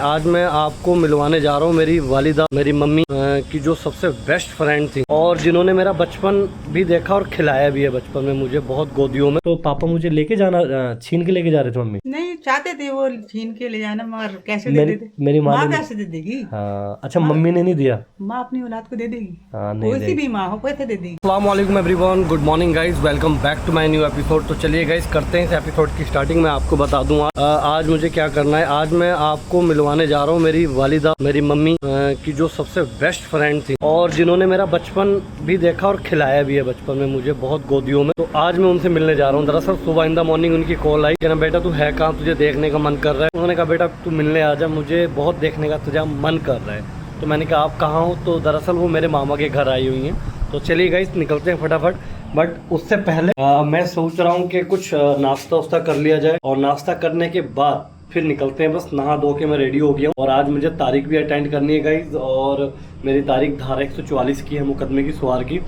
आज मैं आपको मिलवाने जा रहा हूँ मेरी वालिदा, मेरी मम्मी की जो सबसे बेस्ट फ्रेंड थी और जिन्होंने मेरा बचपन भी देखा और खिलाया भी है बचपन में मुझे बहुत गोदियों में। तो पापा मुझे लेके जाना, छीन के लेके जा रहे थे मम्मी। नहीं चाहते थे वो छीन के ले जाना, मगर कैसे दे देते? मेरी माँ माँ ने कैसे दे देगी? हाँ, अच्छा मम्मी ने नहीं दिया। माँ अपनी औलाद को दे देगी? हाँ, नहीं कोई सी भी माँ हो कैसे दे देगी? अस्सलाम वालेकुम everyone, good morning guys, welcome back to my new episode. तो चलिए गाइस करते हैं इस एपिसोड की स्टार्टिंग। मैं आपको बता दूं आज मुझे क्या करना है। आज मैं आपको मिलवाने जा रहा हूं मेरी वालिदा, मेरी मम्मी की जो सबसे बेस्ट फ्रेंड थी और जिन्होंने मेरा बचपन भी देखा और खिलाया भी है बचपन में मुझे बहुत गोदियों में। तो आज मैं उनसे मिलने जा रहा हूँ। दरअसल सुबह इन द मॉर्निंग उनकी कॉल आई, कहना बेटा तू है कहाँ, तुझे देखने का मन कर रहा है। उन्होंने कहा बेटा तू मिलने आ जा, मुझे बहुत देखने का तुझे मन कर रहा है। तो मैंने कहा आप कहाँ हो? तो दरअसल वो मेरे मामा के घर आई हुई हैं। तो चलिए गाइस निकलते हैं फटाफट। बट उससे पहले मैं सोच रहा हूँ कि कुछ नाश्ता वास्ता कर लिया जाए और नाश्ता करने के बाद फिर निकलते हैं। बस नहा धो के मैं रेडी हो गया हूँ और आज मुझे तारीख भी अटेंड करनी है गाइस। और मेरी तारीख धारा 144 की है मुकदमे की सुवार की।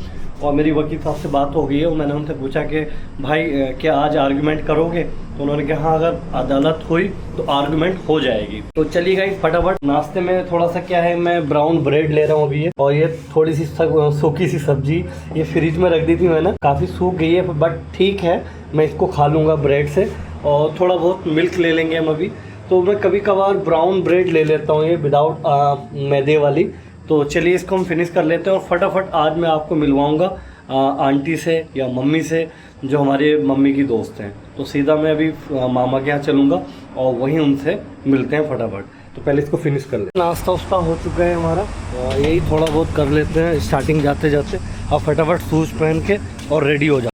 और मेरी वकील साहब से बात हो गई है और मैंने उनसे पूछा कि भाई क्या आज आर्गूमेंट करोगे? तो उन्होंने कहा हाँ अगर अदालत हुई तो आर्गूमेंट हो जाएगी। तो चलिए गाइस फटाफट। नाश्ते में थोड़ा सा क्या है, मैं ब्राउन ब्रेड ले रहा हूँ अभी ये, और ये थोड़ी सी सूखी सी सब्जी ये फ्रिज में रख दी थी मैंने, काफ़ी सूख गई है बट ठीक है मैं इसको खा लूँगा ब्रेड से। और थोड़ा बहुत मिल्क ले लेंगे हम अभी। तो मैं कभी कभार ब्राउन ब्रेड ले लेता हूँ ये विदाउट मैदे वाली। तो चलिए इसको हम फिनिश कर लेते हैं और फटाफट आज मैं आपको मिलवाऊंगा आंटी से या मम्मी से जो हमारे मम्मी की दोस्त हैं। तो सीधा मैं अभी मामा के यहाँ चलूँगा और वहीं उनसे मिलते हैं फटाफट। तो पहले इसको फिनिश कर लेते हैं। नाश्ता वास्ता हो चुका है हमारा और यही थोड़ा बहुत कर लेते हैं स्टार्टिंग जाते जाते। अब फटाफट शूज़ पहन के और रेडी हो जाते।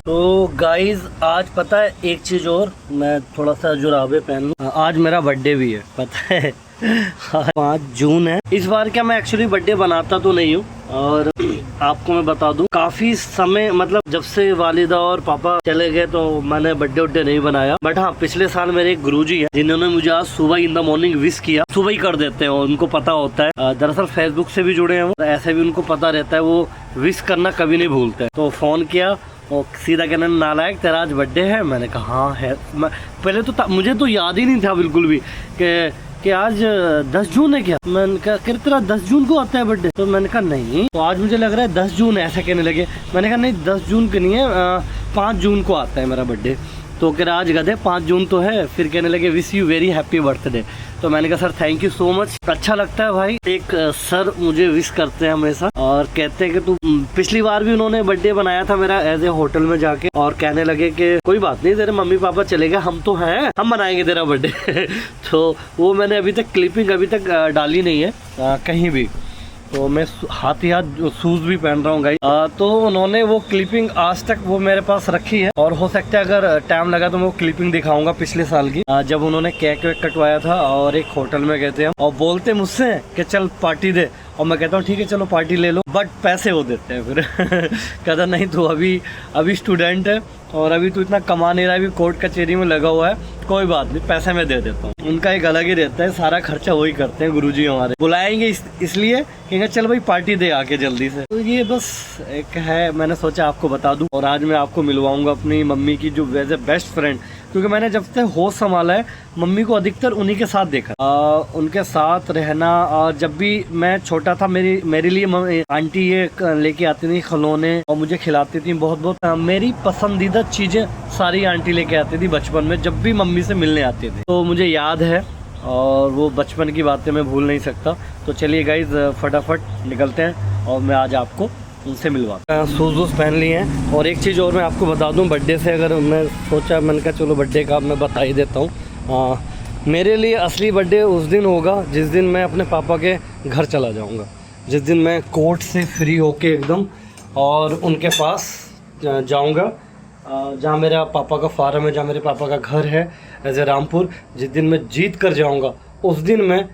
तो गाइज आज पता है एक चीज़ और, मैं थोड़ा सा जुराबे पहन लूँ। आज मेरा बर्थडे भी है पता है। 5 जून है इस बार। क्या मैं एक्चुअली बर्थडे बनाता तो नहीं हूँ और आपको मैं बता दूं काफ़ी समय मतलब जब से वालिदा और पापा चले गए तो मैंने बर्थडे उड्डे नहीं बनाया। बट हाँ पिछले साल मेरे एक गुरुजी हैं जिन्होंने मुझे आज सुबह इन द मॉर्निंग विश किया। सुबह ही कर देते हैं और उनको पता होता है। दरअसल फेसबुक से भी जुड़े हैं वो, ऐसे भी उनको पता रहता है, वो विश करना कभी नहीं भूलते। तो फ़ोन किया और सीधा कहना नालायक तेरा आज बर्थडे है। मैंने कहा हाँ है। पहले तो मुझे तो याद ही नहीं था बिल्कुल भी कि आज 10 जून है क्या। मैंने कहा तेरा 10 जून को आता है बर्थडे? तो मैंने कहा नहीं, तो आज मुझे लग रहा है 10 जून है, ऐसा कहने लगे। मैंने कहा नहीं 10 जून को नहीं है, 5 जून को आता है मेरा बर्थडे। तो कह रहा आज गधे 5 जून तो है। फिर कहने लगे wish you very happy birthday. तो मैंने कहा sir thank you so much. अच्छा लगता है भाई, एक सर मुझे विश करते हैं हमेशा और कहते हैं कि तू, पिछली बार भी उन्होंने बर्थडे बनाया था मेरा एज ए होटल में जाके और कहने लगे कि कोई बात नहीं तेरे मम्मी पापा चले गए, हम तो हैं, हम बनाएंगे तेरा बर्थडे। तो वो मैंने अभी तक क्लिपिंग अभी तक डाली नहीं है कहीं भी। तो मैं हाथ ही हाथ शूज़ भी पहन रहा हूँ गाइस। तो उन्होंने वो क्लिपिंग आज तक वो मेरे पास रखी है और हो सकता है अगर टाइम लगा तो मैं वो क्लिपिंग दिखाऊंगा पिछले साल की, जब उन्होंने केक वेक कटवाया था और एक होटल में गए थे और बोलते मुझसे कि चल पार्टी दे। और मैं कहता हूँ ठीक है चलो पार्टी ले लो, बट पैसे वो देते हैं फिर। कहता नहीं तू अभी स्टूडेंट है और अभी तू इतना कमा नहीं रहा है, अभी कोर्ट कचहरी में लगा हुआ है, कोई बात नहीं पैसे मैं दे देता हूँ। उनका एक अलग ही रहता है, सारा खर्चा वही करते हैं गुरुजी हमारे। बुलाएंगे इसलिए कहेंगे चल भाई पार्टी दे आके जल्दी से। तो ये बस एक है, मैंने सोचा आपको बता दूं। और आज मैं आपको मिलवाऊंगा अपनी मम्मी की जो एज ए बेस्ट फ्रेंड, क्योंकि मैंने जब से होश संभाला है मम्मी को अधिकतर उन्हीं के साथ देखा, उनके साथ रहना। और जब भी मैं छोटा था मेरे लिए आंटी ये लेके आती थी खिलौने और मुझे खिलाती थी बहुत मेरी पसंदीदा चीजें सारी आंटी लेके आती थी बचपन में जब भी मम्मी से मिलने आती थी। तो मुझे याद है और वो बचपन की बातें मैं भूल नहीं सकता। तो चलिए गाइज फटाफट निकलते हैं और मैं आज आपको उनसे मिलवा। शूज़ पहन लिए हैं और एक चीज़ और मैं आपको बता दूं, बर्थडे से अगर मैं सोचा, मैंने कहा चलो बर्थडे का मैं बता ही देता हूँ। मेरे लिए असली बर्थडे उस दिन होगा जिस दिन मैं अपने पापा के घर चला जाऊँगा, जिस दिन मैं कोर्ट से फ्री होके एकदम और उनके पास जाऊँगा जहाँ मेरा पापा का फार्म है, जहाँ मेरे पापा का घर है एज ए रामपुर। जिस दिन मैं जीत कर जाऊँगा उस दिन मैं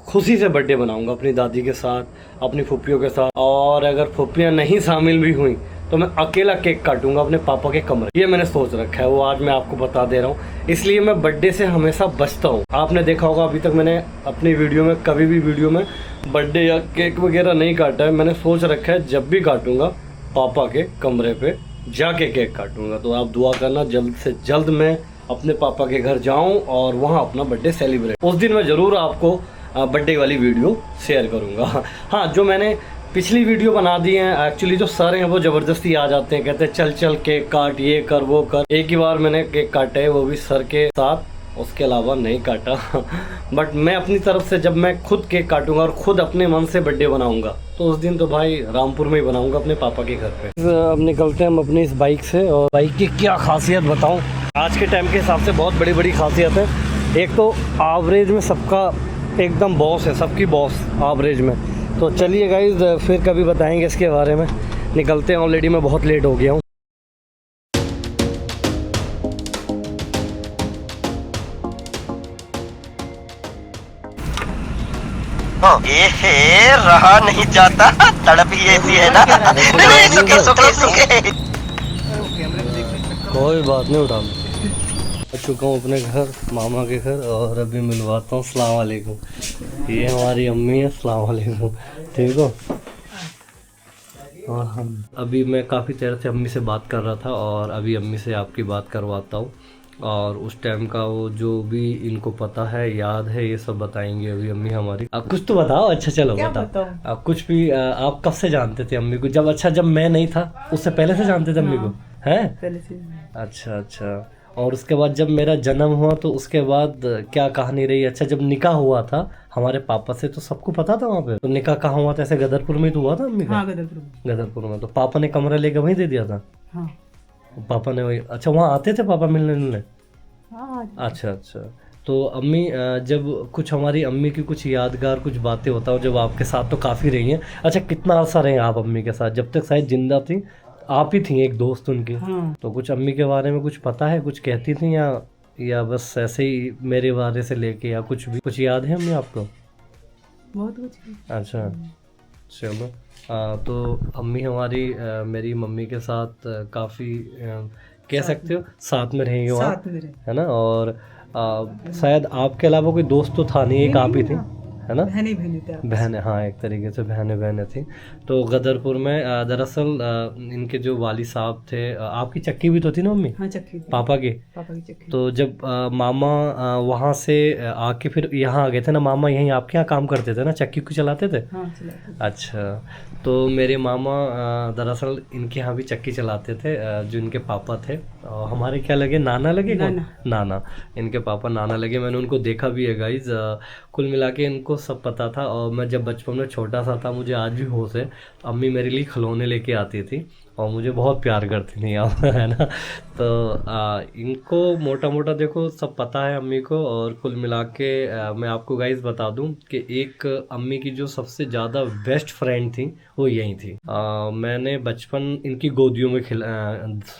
खुशी से बर्थडे बनाऊंगा अपनी दादी के साथ, अपनी फूफियों के साथ। और अगर फूफियाँ नहीं शामिल भी हुई तो मैं अकेला केक काटूंगा अपने पापा के कमरे। ये मैंने सोच रखा है, वो आज मैं आपको बता दे रहा हूँ। इसलिए मैं बर्थडे से हमेशा बचता हूँ। आपने देखा होगा अभी तक मैंने अपनी वीडियो में कभी भी वीडियो में बर्थडे या केक वगैरह नहीं काटा है। मैंने सोच रखा है जब भी काटूंगा पापा के कमरे पे जाके केक काटूंगा। तो आप दुआ करना जल्द से जल्द मैं अपने पापा के घर जाऊं और वहां अपना बर्थडे सेलिब्रेट। उस दिन मैं ज़रूर आपको बर्थडे वाली वीडियो शेयर करूंगा। हाँ, जो मैंने पिछली वीडियो बना दी है, एक्चुअली जो सर हैं वो ज़बरदस्ती आ जाते हैं, कहते हैं चल चल केक काट, ये कर वो कर। एक ही बार मैंने केक काटे, वो भी सर के साथ, उसके अलावा नहीं काटा। बट मैं अपनी तरफ से जब मैं खुद केक काटूंगा और खुद अपने मन से बर्थडे बनाऊंगा तो उस दिन तो भाई रामपुर में ही बनाऊंगा अपने पापा के घर पे। अब निकलते हैं हम अपनी इस बाइक से, और बाइक की क्या खासियत बताऊं। आज के टाइम के हिसाब से बहुत बड़ी बड़ी खासियत है। एक तो एवरेज में सबका एकदम बॉस है, सबकी बॉस एवरेज में। तो चलिए गाइज फिर कभी बताएंगे इसके बारे में। निकलते हैं, ऑलरेडी मैं बहुत लेट हो गया हूँ। रहा नहीं जाता, तड़प ही ऐसी है ना। कोई बात नहीं, उठा चुका हूँ अपने घर, मामा के घर, और अभी मिलवाता हूँ। अस्सलाम वालेकुम, ये हमारी अम्मी है। अस्सलाम वालेकुम, ठीक हो। और हम अभी मैं काफ़ी देर से अम्मी से बात कर रहा था, और अभी अम्मी से आपकी बात करवाता हूँ, और उस टाइम का वो जो भी इनको पता है, याद है, ये सब बताएंगे अभी अम्मी हमारी। आप कुछ तो बताओ। अच्छा चलो बताओ, आप कुछ भी। आप कब से जानते थे अम्मी को? जब मैं नहीं था उससे पहले से जानते थे अम्मी को? हैं पहले से। अच्छा। और उसके बाद जब मेरा जन्म हुआ तो उसके बाद क्या कहानी रही? अच्छा, जब निकाह हुआ था हमारे पापा से तो सबको पता था वहाँ पे। तो निकाह कहाँ हुआ था? ऐसे गदरपुर में ही तो हुआ था अम्मी का? हाँ, गदरपुर में। तो पापा ने कमरा लेकर वहीं दे दिया था? हाँ। पापा ने वही। अच्छा, वहाँ आते थे पापा मिलने? हाँ। अच्छा। तो अम्मी, जब कुछ हमारी अम्मी की कुछ यादगार कुछ बातें होता हो, जब आपके साथ तो काफ़ी रही हैं। अच्छा, कितना अर्सा रहे आप अम्मी के साथ? जब तक शायद जिंदा थी आप ही थी एक दोस्त उनकी। हाँ। तो कुछ अम्मी के बारे में कुछ पता है? कुछ कहती थी या बस ऐसे ही मेरे बारे से लेके, या कुछ भी कुछ याद है अम्मी आपको? बहुत कुछ। अच्छा चलो। तो अम्मी हमारी मेरी मम्मी के साथ काफ़ी कह सकते हो साथ में रही हो आप, है ना। और शायद आपके अलावा कोई दोस्त तो था नहीं, एक आप ही थी, है ना। बहन, हाँ, एक तरीके से बहनें थी। तो गदरपुर में दरअसल इनके जो वाली साहब थे, आपकी चक्की भी तो थी ना मम्मी? हाँ, चक्की। पापा की चक्की। तो जब मामा वहाँ से आके फिर यहाँ आ गए थे ना, मामा यहीं आपके यहाँ काम करते थे ना, चक्की को चलाते थे? हाँ, चलाते थे। अच्छा, तो मेरे मामा दरअसल इनके यहाँ भी चक्की चलाते थे, जो इनके पापा थे। हमारे क्या लगे, नाना लगे? नाना। इनके पापा नाना लगे। मैंने उनको देखा भी है गाइज। कुल मिला के इनको सब पता था। और मैं जब बचपन में छोटा सा था, मुझे आज भी होश है, अम्मी मेरे लिए खिलौने लेके आती थी और मुझे बहुत प्यार करती थी आप, है ना। तो इनको मोटा मोटा देखो सब पता है अम्मी को। और कुल मिला के मैं आपको गाइज बता दूं कि एक अम्मी की जो सबसे ज़्यादा बेस्ट फ्रेंड थी वो यही थी। मैंने बचपन इनकी गोदियों में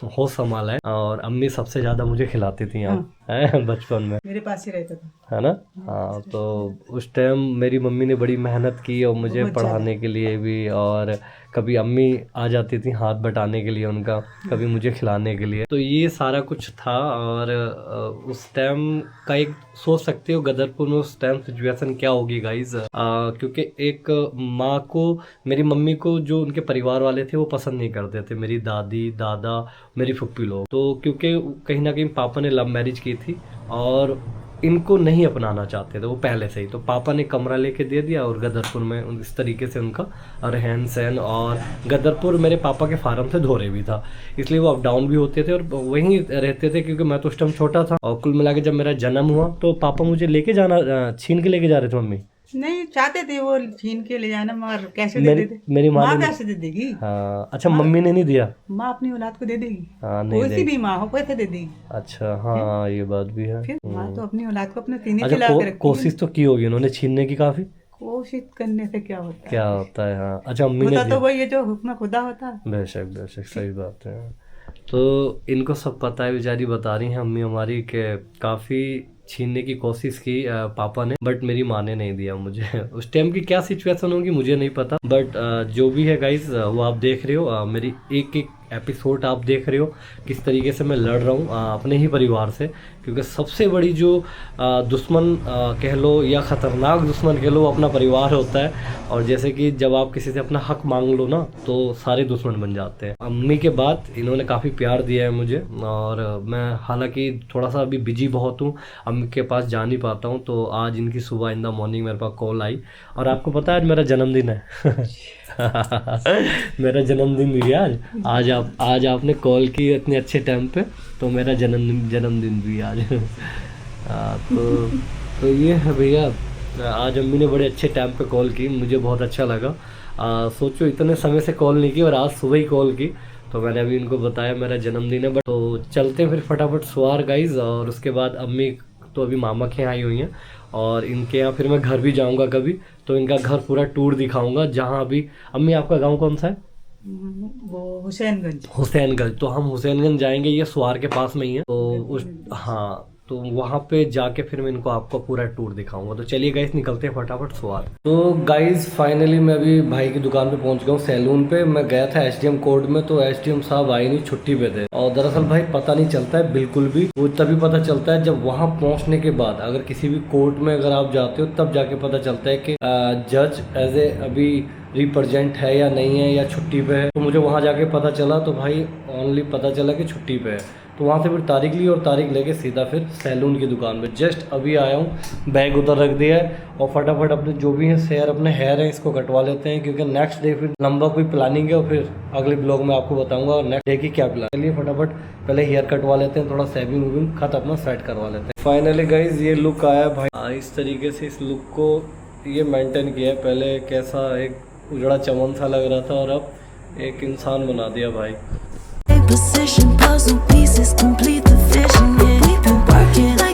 होश संभाला है, और अम्मी सबसे ज़्यादा मुझे खिलाती थी आप, है बचपन में, मेरे पास ही रहता था, है ना। हाँ, तो उस टाइम मेरी मम्मी ने बड़ी मेहनत की और मुझे पढ़ाने के लिए भी, और कभी अम्मी आ जाती थी हाथ बटाने के लिए उनका, कभी मुझे खिलाने के लिए। तो ये सारा कुछ था। और उस टाइम का एक सोच सकते हो गदरपुर में उस टाइम सिचुएशन क्या होगी गाइज, क्योंकि एक माँ को, मेरी मम्मी को जो उनके परिवार वाले थे वो पसंद नहीं करते थे, मेरी दादी दादा मेरी फुप्पी लोग। तो क्योंकि कहीं ना कहीं पापा ने लव मैरिज की थी और इनको नहीं अपनाना चाहते थे वो पहले से ही। तो पापा ने कमरा लेके दे दिया, और गदरपुर में इस तरीके से उनका रहन सहन। और गदरपुर मेरे पापा के फार्म से धोरे भी था, इसलिए वो अप डाउन भी होते थे और वहीं रहते थे, क्योंकि मैं तो उस टाइम छोटा था। और कुल मिला के जब मेरा जन्म हुआ तो पापा मुझे लेके जाना, छीन के लेके जा रहे थे मम्मी। नहीं चाहते थे वो छीन के ले जाना, मगर कैसे दे देते? मेरी माँ कैसे दे देगी? हाँ, अच्छा, मम्मी ने नहीं दिया? माँ अपनी औलाद को दे देगी? हाँ, नहीं कोई सी भी माँ हो कैसे दे देगी? अच्छा, हाँ, ये बात भी है। फिर माँ तो अपनी औलाद को अपने सीने अच्छा, खिला के रखती है। कोशिश तो की होगी उन्होंने छीनने की काफी? कोशिश करने से क्या होता है? क्या होता है, हाँ। अच्छा, अम्मी ने तो वही है जो हुक्म खुदा होता है। बेशक सही बात है। तो इनको सब पता है, बेचारी बता रही हैं अम्मी हमारी कि काफ़ी छीनने की कोशिश की पापा ने, बट मेरी माँ ने नहीं दिया मुझे। उस टाइम की क्या सिचुएशन होगी मुझे नहीं पता, बट जो भी है गाइज वो आप देख रहे हो, मेरी एक एक एपिसोड आप देख रहे हो किस तरीके से मैं लड़ रहा हूँ अपने ही परिवार से, क्योंकि सबसे बड़ी जो दुश्मन कह लो या ख़तरनाक दुश्मन कह लो वो अपना परिवार होता है। और जैसे कि जब आप किसी से अपना हक मांग लो ना तो सारे दुश्मन बन जाते हैं। अम्मी के बाद इन्होंने काफ़ी प्यार दिया है मुझे, और मैं हालांकि थोड़ा सा अभी बिजी बहुत हूँ, अम्मी के पास जा नहीं पाता हूँ। तो आज इनकी सुबह इन द मॉर्निंग मेरे पास कॉल आई, और आपको पता है आज मेरा जन्मदिन है। मेरा जन्मदिन भी है आज आज आपने कॉल की इतने अच्छे टाइम पे, तो मेरा जन्मदिन भी आज। तो ये है भैया, आज अम्मी ने बड़े अच्छे टाइम पे कॉल की, मुझे बहुत अच्छा लगा। सोचो इतने समय से कॉल नहीं की और आज सुबह ही कॉल की, तो मैंने अभी इनको बताया मेरा जन्मदिन है। बट तो चलते हैं फिर फटाफट सुहार गाइज, और उसके बाद अम्मी तो अभी मामा के यहाँ आई हुई हैं, और इनके यहाँ फिर मैं घर भी जाऊँगा कभी, तो इनका घर पूरा टूर दिखाऊँगा। जहाँ अभी अम्मी आपका गाँव कौन सा है? वो हुसैनगंज। तो हम हुसैनगंज जाएंगे, ये सुहार के पास में ही है, तो उस हाँ तो वहाँ पे जाके फिर मैं इनको आपको पूरा टूर दिखाऊंगा। तो चलिए गाइस निकलते हैं फटाफट सुहार। तो गाइस फाइनली मैं अभी भाई की दुकान पे पहुँच गया हूँ, सैलून पे। मैं गया था एसडीएम कोर्ट में, तो एसडीएम साहब आए नहीं, छुट्टी पे थे। और दरअसल भाई पता नहीं चलता है बिल्कुल भी, वो तभी पता चलता है जब वहाँ पहुँचने के बाद, अगर किसी भी कोर्ट में अगर आप जाते हो तब जाके पता चलता है कि जज एज ए अभी रिप्रेजेंट है या नहीं है, या छुट्टी पे है। तो मुझे वहाँ जाके पता चला, तो भाई ओनली पता चला कि छुट्टी पे है। तो वहाँ से फिर तारीख ली, और तारीख लेके सीधा फिर सैलून की दुकान पे जस्ट अभी आया हूँ। बैग उधर रख दिया है, और फटाफट अपने जो भी है अपने हेयर है इसको कटवा लेते हैं, क्योंकि नेक्स्ट डे फिर लंबा कोई प्लानिंग है, और फिर अगले ब्लॉग में आपको बताऊंगा और नेक्स्ट डे की क्या प्लान। चलिए फटाफट पहले हेयर कटवा लेते हैं, थोड़ा सेविंग वूविंग खत अपना सेट करवा लेते हैं। फाइनली गाइज ये लुक आया भाई, इस तरीके से इस लुक को ये मेंटेन किया है। पहले कैसा एक उजड़ा चमन सा लग रहा था, और अब एक इंसान बना दिया भाई। Position, puzzle pieces complete the vision. Yeah, we've been working.